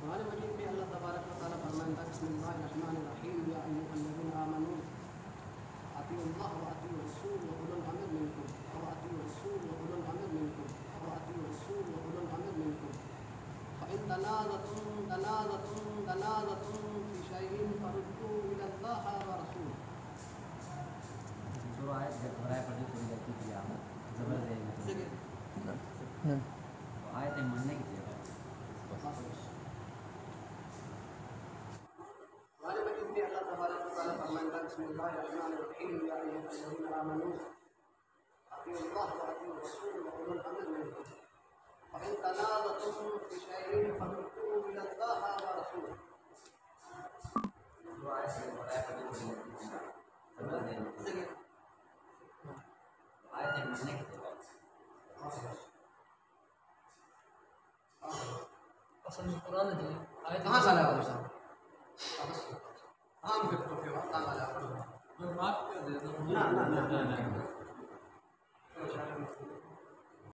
قرآن مجید میں اللہ تبارک و تعالیٰ فرمائے بسم اللہ الرحمن الرحیم یا ایھا الذین آمنوا اطیعوا اللہ واطیعوا الرسول واولی الامر منکم واطیعوا الرسول واولی الامر منکم واطیعوا الرسول واولی الامر منکم فإن تنازعتم في شيء فردوه إلى الله ورسوله. جو آیت برائے پڑھی تھوڑی غلطی کی آپ زبر دے آیت ماننے کی جگہ قرآن مجید میں اللہ تبارک و تعالیٰ فرمائے بسم اللہ الرحمن الرحیم یا ایھا الذین آمنوا اطیعوا اللہ واطیعوا الرسول واولی الامر منکم فإن تنازعتم في شيء فردوه إلى الله ورسوله. جو آیت برائے پڑھی تھوڑی غلطی کی زبر دے آیت ماننے کی جگہ اصل قرآن جو آیت کہاں چلا ہے صاحب عام کے تو کہاں چلا ہے جو بات کر دے نہ